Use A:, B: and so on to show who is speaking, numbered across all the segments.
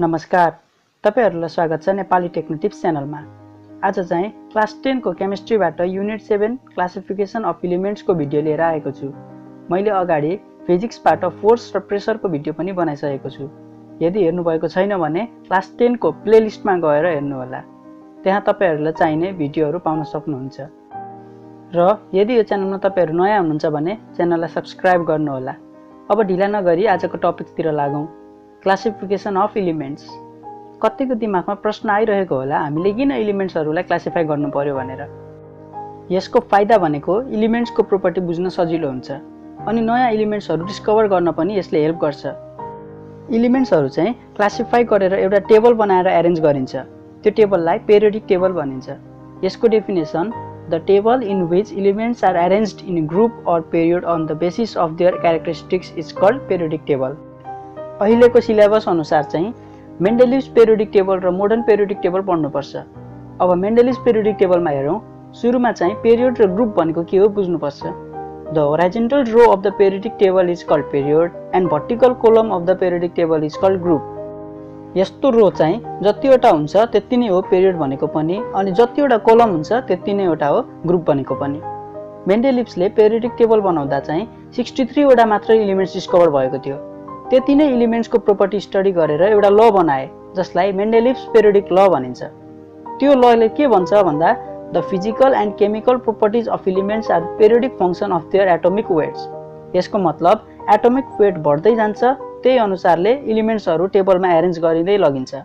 A: नमस्कार, तपाईहरुलाई स्वागत छ नेपाली टेक्नो टिप्स च्यानलमा। आज चाहिँ क्लास 10 को केमिस्ट्रीबाट युनिट 7 क्लासिफिकेसन अफ एलिमेन्ट्स को भिडियो लिएर आएको छु। मैले अगाडि फिजिक्सबाट फोर्स र प्रेशर को भिडियो पनि बनाइसकेको छु। यदि हेर्नु भएको छैन भने क्लास 10 को प्लेलिस्टमा गएर हेर्नु होला। त्यहाँ तपाईहरुलाई चाहिने भिडियोहरु पाउन सक्नुहुन्छ। र यदि यो च्यानलमा तपाईहरु नयाँ हुनुहुन्छ भने च्यानललाई सब्स्क्राइब गर्नु होला। अब ढिला नगरी आजको टपिकतिर लागौं। Classification of elements. कतिको दिमागमा प्रश्न आइरहेको होला, हामीले किन एलिमेन्ट्सहरुलाई क्लासिफाई गर्नु पर्यो भनेर। यसको फाइदा भनेको एलिमेन्ट्सको प्रोपर्टी बुझ्न सजिलो हुन्छ अनि नयाँ एलिमेन्ट्सहरु डिस्कभर गर्न पनि यसले हेल्प गर्छ। एलिमेन्ट्सहरु चाहिँ क्लासिफाई गरेर एउटा टेबल बनाएर अरेन्ज गरिन्छ। त्यो टेबललाई पेरियोडिक टेबल भनिन्छ। यसको definition the table in which elements are arranged in group or period on the basis of their characteristics is called periodic table. अहिलेको सिलेबस अनुसार चाहिँ मेन्डेलिभ्स पेरियोडिक टेबल र मोडर्न पेरियोडिक टेबल पढ्नुपर्छ। अब मेन्डेलिभ्स periodic टेबलमा हेरौं। सुरुमा चाहिँ पेरियड र ग्रुप भनेको के हो बुझ्नुपर्छ। The horizontal row of the periodic table is called period and vertical column of the periodic table is called group. यस्तो रो चाहिँ जतिवटा हुन्छ त्यति नै हो पेरियड भनेको पनि, अनि जतिवटा कोलम हुन्छ त्यति नै वटा हो ग्रुप भनेको पनि। मेन्डेलिभ्सले पेरियोडिक टेबल बनाउँदा चाहिँ 63 वटा मात्र एलिमेन्ट्स डिस्कभर भएको थियो। त्यति नै एलिमेन्ट्सको प्रोपर्टी स्टडी गरेर एउटा ल बनाए जसलाई मेन्डेलिभ्स पेरियोडिक ल भनिन्छ। त्यो लले के भन्छ भन्दा the physical and chemical properties of elements are periodic function of their atomic weights. यसको मतलब एटोमिक वेट बढ्दै जान्छ, त्यही अनुसारले एलिमेन्ट्सहरु टेबलमा अरेन्ज गरिँदै लगिन्छ।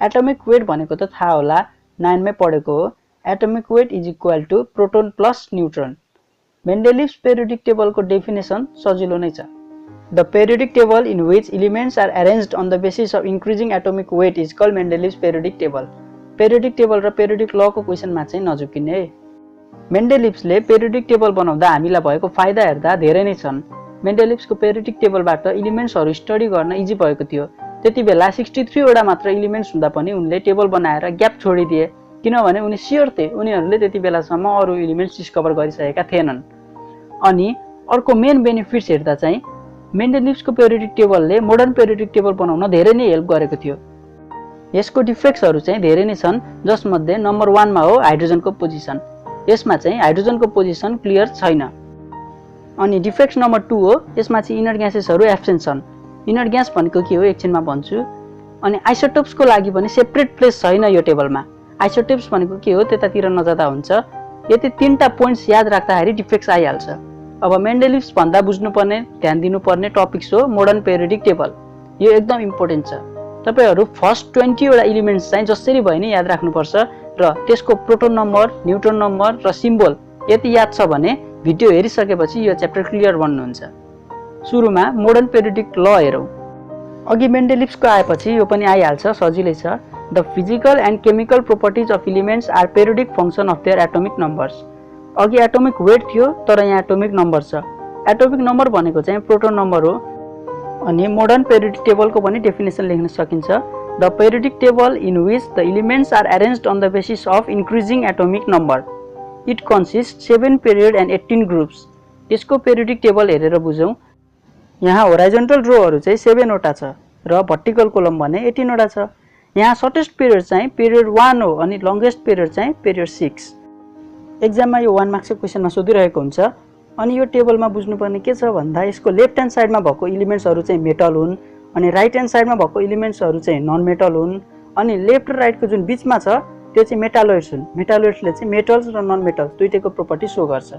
A: एटोमिक वेट भनेको त थाहा होला, 9 मै पढेको हो। Atomic weight is equal to proton plus neutron. Mendeleev's periodic टेबलको डेफिनेसन सजिलो नै छ। The periodic table in which elements are arranged on the basis of increasing atomic weight is called Mendeleev's periodic table. Periodic table र periodic law को क्वेशनमा चाहिँ नझुकिने है। मेन्डेलिभ्सले periodic table बनाउँदा हामीलाई भएको फाइदा हेर्दा धेरै नै छन्। मेन्डेलिभ्सको पेरियोडिक टेबलबाट एलिमेन्ट्सहरु स्टडी गर्न इजी भएको थियो। त्यति बेला 63 वटा मात्र एलिमेन्ट्स हुँदा पनि उनले टेबल बनाएर ग्याप छोडिदिए, किनभने उनी स्योर थिए उनीहरुले त्यति बेलासम्म अरु एलिमेन्ट्स डिस्कभर गरिसकेका थिएनन्। अनि अर्को मेन बेनिफिट्स हेर्दा चाहिँ मेन्डेलिभ्सको पेरियोडिक टेबलले मोडर्न पेरियोडिक टेबल बनाउन धेरै नै हेल्प गरेको थियो। यसको डिफेक्ट्सहरु चाहिँ धेरै नै छन्, जसमध्ये नम्बर 1 मा हो हाइड्रोजनको पोजिसन। यसमा चाहिँ हाइड्रोजनको पोजिसन क्लियर छैन। अनि डिफेक्ट नम्बर 2 हो, यसमा चाहिँ इनर ग्यासेसहरु एब्सेन्ट छन्। इनर ग्यास भनेको के हो एकछिनमा भन्छु। अनि आइसोटोप्सको लागि पनि सेपरेट प्लेस छैन यो टेबलमा। आइसोटोप्स भनेको के हो त्यतातिर नजाँदा हुन्छ। यति 3टा पोइन्ट्स याद राख्दाखेरि डिफेक्ट्स आइहाल्छ। अब मेन्डेलिभ्स भन्दा बुझ्नुपर्ने ध्यान दिनुपर्ने टपिक्स हो मोडर्न पेरियोडिक टेबल। यो एकदम इम्पोर्टेन्ट छ। तपाईहरु फर्स्ट 20 वटा एलिमेन्ट्स चाहिँ जसरी भए नि याद राख्नुपर्छ र त्यसको प्रोटोन नम्बर, न्यूट्रन नम्बर र सिम्बल यति याद छ भने भिडियो हेरिसकेपछि यो च्याप्टर क्लियर बन्नुहुन्छ। सुरुमा मोडर्न पेरियोडिक ल हेरौं। अघि मेन्डेलिभ्सको आएपछि यो पनि आइहाल्छ, सजिलै छ। The physical and chemical properties of elements are periodic function of their atomic numbers. अघि एटोमिक वेट थियो, तर यहाँ एटोमिक नम्बर छ। एटोमिक नम्बर भनेको चाहिँ प्रोटोन नम्बर हो। अनि मोडर्न पेरियोडिक टेबलको पनि डेफिनेसन लेख्न सकिन्छ। The periodic table in which the elements are arranged on the basis of increasing atomic number. It consist 7 period and 18 groups. यसको पेरियोडिक टेबल हेरेर बुझौं। यहाँ होराइजोन्टल रोहरु चाहिँ 7 वटा छ र भर्टिकल कोलम भने 18 वटा छ। यहाँ सर्टेस्ट पिरियड चाहिँ पिरियड 1 हो अनि लंगेस्ट पिरियड चाहिँ पिरियड 6। एक्जाममा यो 1 मार्क्सको क्वेशनमा सोधिरहेको हुन्छ। अनि यो टेबलमा बुझ्नुपर्ने के छ भन्दा यसको लेफ्ट ह्यान्ड साइडमा भएको एलिमेन्ट्सहरु चाहिँ मेटल हुन् अनि राइट ह्यान्ड साइडमा भएको एलिमेन्ट्सहरु चाहिँ नन मेटल हुन्। अनि लेफ्ट र राइटको जुन बीचमा छ त्यो चाहिँ मेटालोइड्स हुन्। मेटालोइड्सले चाहिँ मेटल्स र नन मेटल्स दुईटैको प्रोपर्टी शो गर्छ।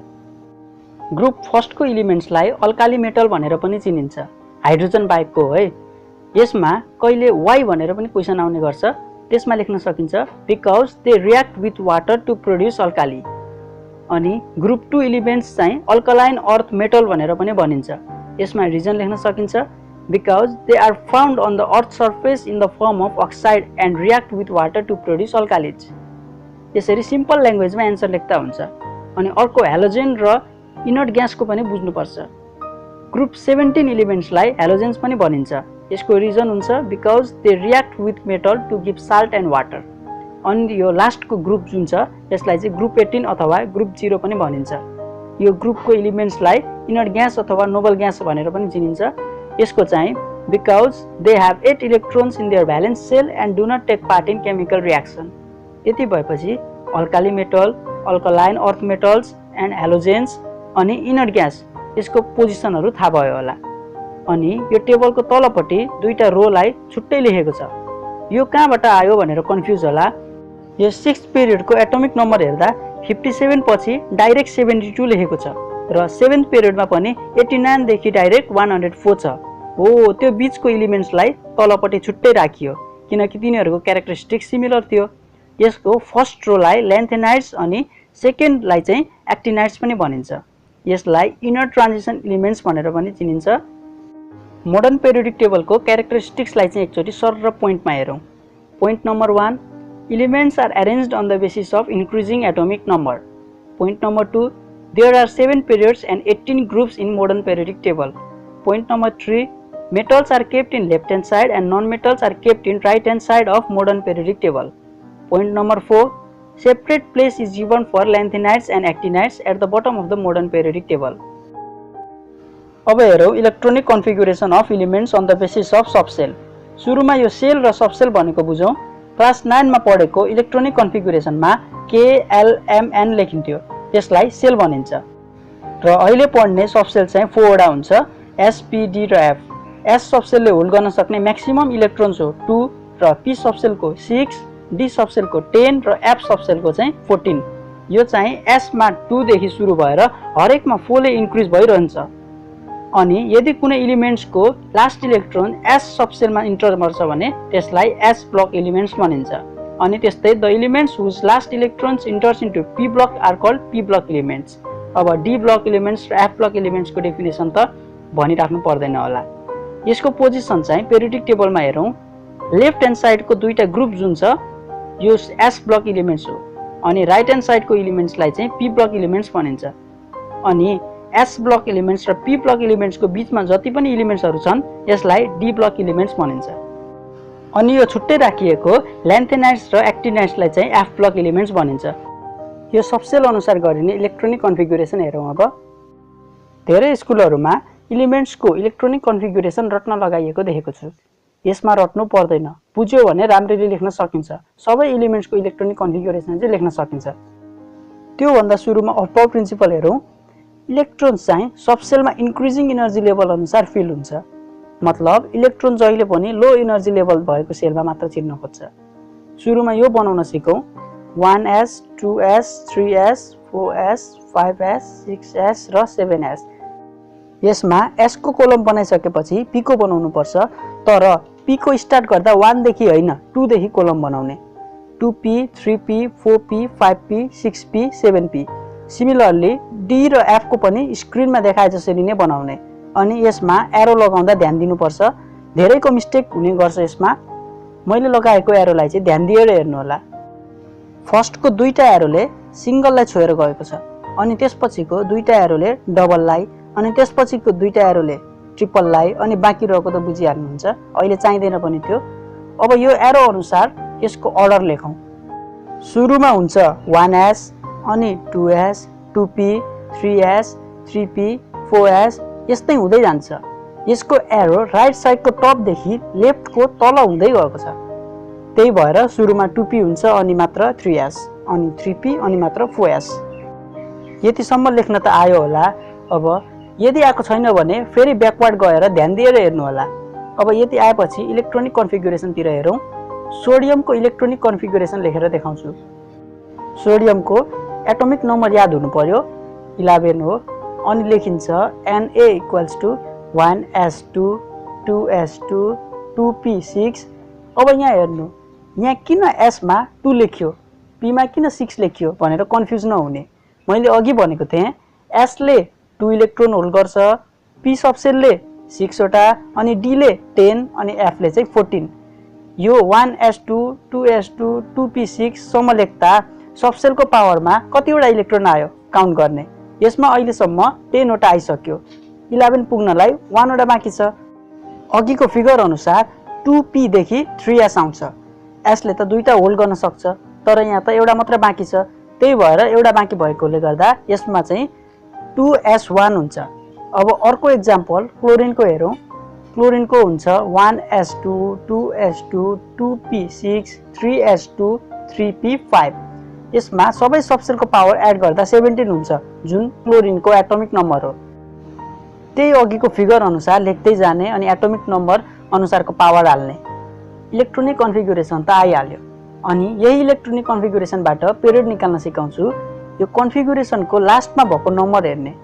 A: ग्रुप फर्स्टको एलिमेन्ट्सलाई अल्काली मेटल भनेर पनि चिनिन्छ, हाइड्रोजन बाहेकको हो है। यसमा कहिले वाइ भनेर पनि क्वेशन आउने गर्छ। त्यसमा लेख्न सकिन्छ because they react with water to produce alkali. अनि ग्रुप 2 एलिमेन्ट्स चाहिँ अल्कलाइन अर्थ मेटल भनेर पनि भनिन्छ। यसमा रिजन लेख्न सकिन्छ because they are found on the earth surface in the form of oxide and react with water to produce alkalis. यसरी simple ल्याङ्ग्वेजमा एन्सर लेख्दा हुन्छ। अनि अर्को हेलोजेन र इनर्ट ग्यासको पनि बुझ्नुपर्छ। ग्रुप 17 एलिमेन्ट्सलाई हेलोजेन्स पनि भनिन्छ। यसको रिजन हुन्छ because they react with metal to give salt and water. अनि यो लास्टको ग्रुप जुन छ यसलाई चाहिँ ग्रुप 18 अथवा ग्रुप 0 पनि भनिन्छ। यो ग्रुपको एलिमेन्ट्सलाई इनर्ट ग्यास अथवा नोबल ग्यास भनेर पनि चिनिन्छ। यसको चाहिँ because they have 8 electrons in their valence shell and do not take part in chemical reaction. यति भएपछि alkali metal, alkaline earth metals and halogens अनि इनर ग्यास यसको पोजिसनहरु थाहा भयो होला। अनि यो टेबलको तलपट्टि दुईटा रोलाई छुट्टै लेखेको छ। यो कहाँबाट आयो भनेर कन्फ्युज होला। यो 6th पिरियडको एटोमिक नम्बर हेर्दा 57 पछि डाइरेक्ट 72 लेखेको छ र 7th पिरियडमा पनि 89 देखि डाइरेक्ट 104 छ। हो, त्यो बीचको एलिमेन्ट्सलाई तलपट्टि छुट्टै राखियो किनकि तिनीहरुको क्यारेक्टरिस्टिक सिमिलर थियो। यसको फर्स्ट रोलाई ल्यान्थेनाइड्स अनि सेकेन्डलाई चाहिँ एक्टिनाइड्स पनि भनिन्छ। यसलाई इनर ट्रान्जिसन एलिमेन्ट्स भनेर पनि चिनिन्छ। मोडर्न पेरियोडिक टेबलको क्यारेक्टरिस्टिक्सलाई चाहिँ एकचोटी सरर पोइन्टमा हेरौँ। Point number 1, elements are arranged on the basis of increasing atomic number. Point number 2, there are 7 periods and 18 groups in modern periodic table. Point number 3, metals are kept in left hand side and non-metals are kept in right hand side of modern periodic table. Point number 4, separate place is given for lanthanides and actinides at the bottom of the modern periodic table. अब हेरौँ electronic configuration of elements on the basis of subshell. सुरुमा यो sale र subshell भनेको बुझौँ। Class 9 मा पढेको electronic कन्फिगुरेसनमा KLMN लेखिन्थ्यो, त्यसलाई sale भनिन्छ। र अहिले पढ्ने सबसेल चाहिँ 4 वटा हुन्छ, S, P, D र F। S सबसेलले होल्ड गर्न सक्ने म्याक्सिमम इलेक्ट्रोन्स हो 2 र P सबसेलको 6, D सबसेलको 10 र F सबसेलको चाहिँ 14। यो चाहिँ S मा 2 देखि सुरु भएर हरेकमा 4 ले इन्क्रिज भइरहन्छ। अनि यदि कुनै एलिमेन्ट्सको लास्ट इलेक्ट्रोन S सबसेलमा इन्टर गर्छ भने त्यसलाई S ब्लक एलिमेन्ट्स भनिन्छ। अनि त्यस्तै the elements whose last electrons enters into P block are called P block elements. अब D ब्लक एलिमेन्ट्स र F ब्लक एलिमेन्ट्सको डेफिनेसन त भनिराख्नु पर्दैन होला। यसको पोजिसन चाहिँ पेरियोडिक टेबलमा हेरौँ। लेफ्ट ह्यान्ड साइडको दुईटा ग्रुप जुन छ यो S ब्लक एलिमेन्ट्स हो अनि राइट ह्यान्ड साइडको एलिमेन्ट्सलाई चाहिँ P ब्लक एलिमेन्ट्स भनिन्छ। अनि S ब्लक एलिमेन्ट्स र P ब्लक एलिमेन्ट्सको बीचमा जति पनि एलिमेन्ट्सहरु छन् यसलाई D ब्लक एलिमेन्ट्स भनिन्छ। अनि यो छुट्टै राखिएको ल्यान्थेनाइड्स र एक्टिनाइड्सलाई चाहिँ F ब्लक एलिमेन्ट्स भनिन्छ। यो सबसेल अनुसार गरिने इलेक्ट्रोनिक कन्फिगुरेसन हेरौँ। अब धेरै स्कुलहरुमा एलिमेन्ट्सको इलेक्ट्रोनिक कन्फिगुरेसन रट्न लगाइएको देखेको छु। यसमा रट्नु पर्दैन, बुझ्यो भने राम्ररी लेख्न सकिन्छ। सबै एलिमेन्ट्सको इलेक्ट्रोनिक कन्फिगुरेसन चाहिँ लेख्न सकिन्छ। त्यो भन्दा सुरुमा अफ प्रिन्सिपल हेरौँ। इलेक्ट्रोन्स चाहिँ सबसेलमा इन्क्रिजिङ एनर्जी लेभल अनुसार फिल हुन्छ। मतलब इलेक्ट्रोन जहिले पनि लो एनर्जी लेभल भएको सेलमा मात्र चिर्न खोज्छ। सुरुमा यो बनाउन सिकौँ। 1s, 2s, 3s, 4s, 5s, 6s र 7s। यसमा s को कोलम बनाइसकेपछि p को बनाउनु पर्छ, तर p को स्टार्ट गर्दा 1 देखि हैन 2 देखि कोलम बनाउने। 2p, 3p, 4p, 5p, 6p, 7p। Similarly D र F को पनि स्क्रिनमा देखाए जसरी नै बनाउने। अनि यसमा एरो लगाउँदा ध्यान दिनुपर्छ, धेरैको मिस्टेक हुने गर्छ यसमा। मैले लगाएको एरोलाई चाहिँ ध्यान दिएर हेर्नु होला। फर्स्टको दुईटा एरोले सिंगललाई छोएर गएको छ, अनि त्यसपछिको दुईटा एरोले डबललाई, अनि त्यसपछिको दुईटा एरोले ट्रिपललाई, अनि बाँकी रहेको त बुझिहाल्नुहुन्छ, अहिले चाहिँदैन पनि त्यो। अब यो एरो अनुसार यसको अर्डर लेखौँ। सुरुमा हुन्छ 1s, अनि 2s, 2p, 3s, 3p, 4s यस्तै हुँदै जान्छ। यसको एरो राइट साइडको टपदेखि लेफ्टको तल हुँदै गएको छ। त्यही भएर सुरुमा 2p हुन्छ अनि मात्र 3s, अनि 3p अनि मात्र 4s। यतिसम्म लेख्न त आयो होला। अब यदि आएको छैन भने फेरि ब्याकवर्ड गएर ध्यान दिएर हेर्नु होला। अब यति आएपछि इलेक्ट्रोनिक कन्फिगुरेसनतिर हेरौँ। सोडियमको इलेक्ट्रोनिक कन्फिगुरेसन लेखेर देखाउँछु। सोडियमको एटोमिक नम्बर याद हुनु पर्यो, 11 हो। अनि लेखिन्छ Na = 1s2, 2s2, 2p6। अब यहाँ हेर्नु, यहाँ किन s मा 2 लेख्यो, p मा किन 6 लेख्यो भनेर कन्फ्युज नहुने। मैले अघि भनेको थिएँ s ले 2 इलेक्ट्रोन होल्ड गर्छ, p सबसेलले 6 वटा, अनि d ले 10 अनि f ले चाहिँ 14। यो 1s2, 2s2, 2p6 सम्म लेख्दा सबसेलको पावरमा कतिवटा इलेक्ट्रोन आयो काउन्ट गर्ने। यसमा अहिलेसम्म 10 वटा आइसक्यो, 11 पुग्नलाई 1 वटा बाँकी छ। अघिको फिगर अनुसार 2p देखि 3s आउँछ। s ले त दुईटा होल्ड गर्न सक्छ, तर यहाँ त एउटा मात्र बाँकी छ। त्यही भएर एउटा बाँकी भएकोले गर्दा यसमा चाहिँ 2s1 हुन्छ। अब अर्को एक्जाम्पल क्लोरिनको हेरौँ। क्लोरिनको हुन्छ 1s2 2s2 2p6 3s2 3p5। यसमा सबै सबसेलको पावर एड गर्दा 17 हुन्छ, जुन क्लोरिनको एटोमिक नम्बर हो। त्यही अघिको फिगर अनुसार लेख्दै जाने अनि एटोमिक नम्बर अनुसारको पावर हाल्ने। इलेक्ट्रोनिक कन्फिगुरेसन त आइहाल्यो। अनि यही इलेक्ट्रोनिक कन्फिगुरेसनबाट पिरियड निकाल्न सिकाउँछु। यो कन्फिगुरेसनको लास्टमा भएको नम्बर हेर्ने।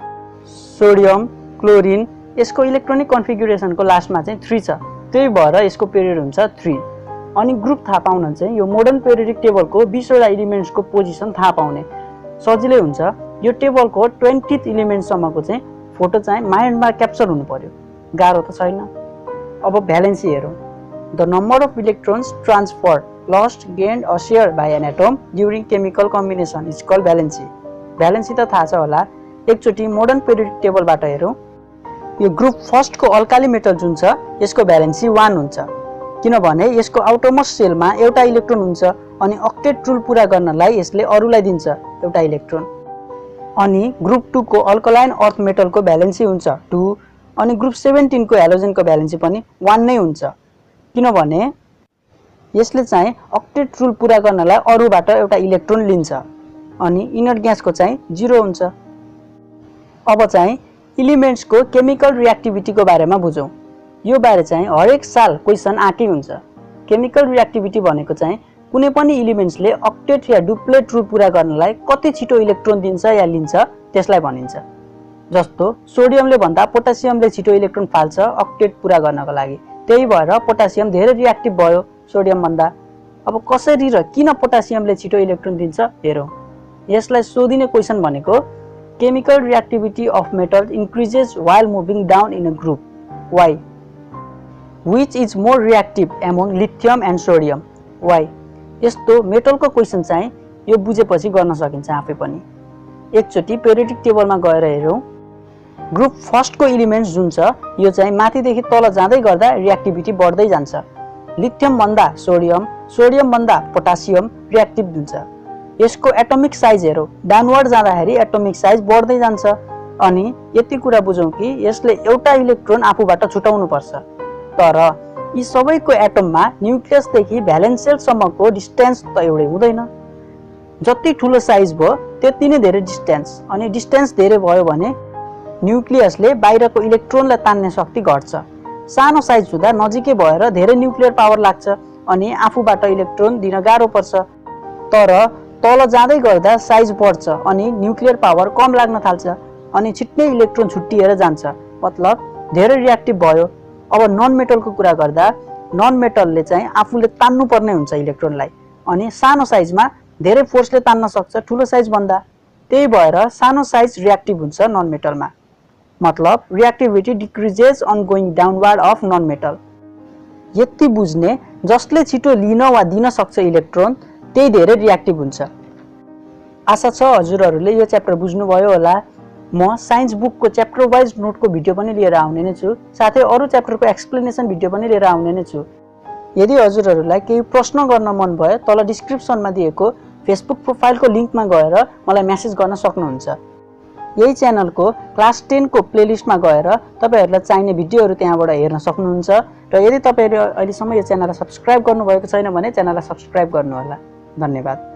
A: सोडियम, क्लोरिन यसको इलेक्ट्रोनिक कन्फिगुरेसनको लास्टमा चाहिँ 3 छ, त्यही भएर यसको पिरियड हुन्छ 3। अनि ग्रुप थाहा पाउन चाहिँ यो मोडर्न पिरियडिक टेबलको 20 वटा एलिमेन्ट्सको पोजिसन थाहा पाउने सजिलै हुन्छ। यो टेबलको 20th एलिमेन्टसम्मको चाहिँ फोटो चाहिँ माइन्डमा क्याप्चर हुनु पर्यो, गाह्रो त छैन। अब भ्यालेन्सी हेरौँ। The number of electrons transferred, lost, gained or shared by an atom during chemical combination is called valency। Valency त थाहा छ होला। एकचोटि मोडर्न पिरियडिक टेबलबाट हेरौँ। यो ग्रुप फर्स्टको अल्काली मेटल जुन छ यसको भ्यालेन्सी 1 हुन्छ, किनभने यसको आउटरमोस्ट सेलमा एउटा इलेक्ट्रोन हुन्छ अनि अक्टेट रुल पुरा गर्नलाई यसले अरूलाई दिन्छ एउटा इलेक्ट्रोन। अनि ग्रुप 2 को अल्कलाइन अर्थ मेटलको भ्यालेन्सी हुन्छ 2 अनि ग्रुप 17 को हेलोजनको भ्यालेन्सी पनि 1 नै हुन्छ, किनभने यसले चाहिँ अक्टेट रुल पुरा गर्नलाई अरूबाट एउटा इलेक्ट्रोन लिन्छ। अनि इनर ग्यासको चाहिँ 0 हुन्छ। अब चाहिँ एलिमेन्ट्सको केमिकल रिएक्टिभिटीको बारेमा बुझौँ। यो बारे चाहिँ हरेक साल क्वेसन आएकै हुन्छ। केमिकल रिएक्टिभिटी भनेको चाहिँ कुनै पनि एलिमेन्ट्सले अक्टेट या डुप्लेट रुल पुरा गर्नलाई कति छिटो इलेक्ट्रोन दिन्छ या लिन्छ त्यसलाई भनिन्छ। जस्तो सोडियमले भन्दा पोटासियमले छिटो इलेक्ट्रोन फाल्छ अक्टेट पुरा गर्नको लागि, त्यही भएर पोटासियम धेरै रिएक्टिभ भयो सोडियम भन्दा। अब कसरी र किन पोटासियमले छिटो इलेक्ट्रोन दिन्छ हेरौँ। यसलाई सोधिने क्वेसन भनेको chemical reactivity of metal increases while moving down in a group, why? Which is more reactive among lithium and sodium, why? यस्तो मेटलको क्वेसन चाहिँ यो बुझेपछि गर्न सकिन्छ आफै पनि। एकचोटि पेरियोडिक टेबलमा गएर हेरौँ। ग्रुप फर्स्टको एलिमेन्ट्स जुन छ यो चाहिँ माथिदेखि तल जाँदै गर्दा रिएक्टिभिटी बढ्दै जान्छ। लिथियम भन्दा सोडियम, सोडियम भन्दा पोटासियम रिएक्टिभ हुन्छ। यसको एटोमिक साइज हेरौँ, डाउनवर्ड जाँदाखेरि एटोमिक साइज बढ्दै जान्छ। अनि यति कुरा बुझौँ कि यसले एउटा इलेक्ट्रोन आफूबाट छुटाउनु पर्छ। तर यी सबैको एटममा न्युक्लियसदेखि भ्यालेन्स सेलसम्मको डिस्टेन्स त एउटै हुँदैन। जति ठुलो साइज भयो त्यति नै धेरै डिस्टेन्स, अनि डिस्टेन्स धेरै भयो भने न्युक्लियसले बाहिरको इलेक्ट्रोनलाई तान्ने शक्ति घट्छ। सानो साइज हुँदा नजिकै भएर धेरै न्युक्लियर पावर लाग्छ अनि आफूबाट इलेक्ट्रोन दिन गाह्रो पर्छ। तर तल जाँदै गर्दा साइज बढ्छ अनि न्युक्लियर पावर कम लाग्न थाल्छ अनि छिट्टै इलेक्ट्रोन छुट्टिएर जान्छ, मतलब धेरै रिएक्टिभ भयो। अब नन मेटलको कुरा गर्दा नन मेटलले चाहिँ आफूले तान्नु पर्ने हुन्छ इलेक्ट्रोनलाई अनि सानो साइजमा धेरै फोर्सले तान्न सक्छ ठुलो साइज भन्दा, त्यही भएर सानो साइज रिएक्टिभ हुन्छ नन मेटलमा। मतलब reactivity decreases on going downward of non metal. यति बुझ्ने जसले छिटो लिन वा दिन सक्छ इलेक्ट्रोन त्यही धेरै रिएक्टिभ हुन्छ। आशा छ हजुरहरूले यो च्याप्टर बुझ्नुभयो होला। म साइन्स बुकको च्याप्टर वाइज नोटको भिडियो पनि लिएर आउने नै छु, साथै अरू च्याप्टरको एक्सप्लेनेसन भिडियो पनि लिएर आउने नै छु। यदि हजुरहरूलाई केही प्रश्न गर्न मन भयो तल डिस्क्रिप्सनमा दिएको फेसबुक प्रोफाइलको लिङ्कमा गएर मलाई मेसेज गर्न सक्नुहुन्छ। यही च्यानलको क्लास 10 को प्लेलिस्टमा गएर तपाईहरुलाई चाहिने भिडियोहरू त्यहाँबाट हेर्न सक्नुहुन्छ। र यदि तपाईहरुले अहिलेसम्म यो च्यानललाई सब्स्क्राइब गर्नुभएको छैन भने च्यानललाई सब्स्क्राइब गर्नुहोला। धन्यवाद।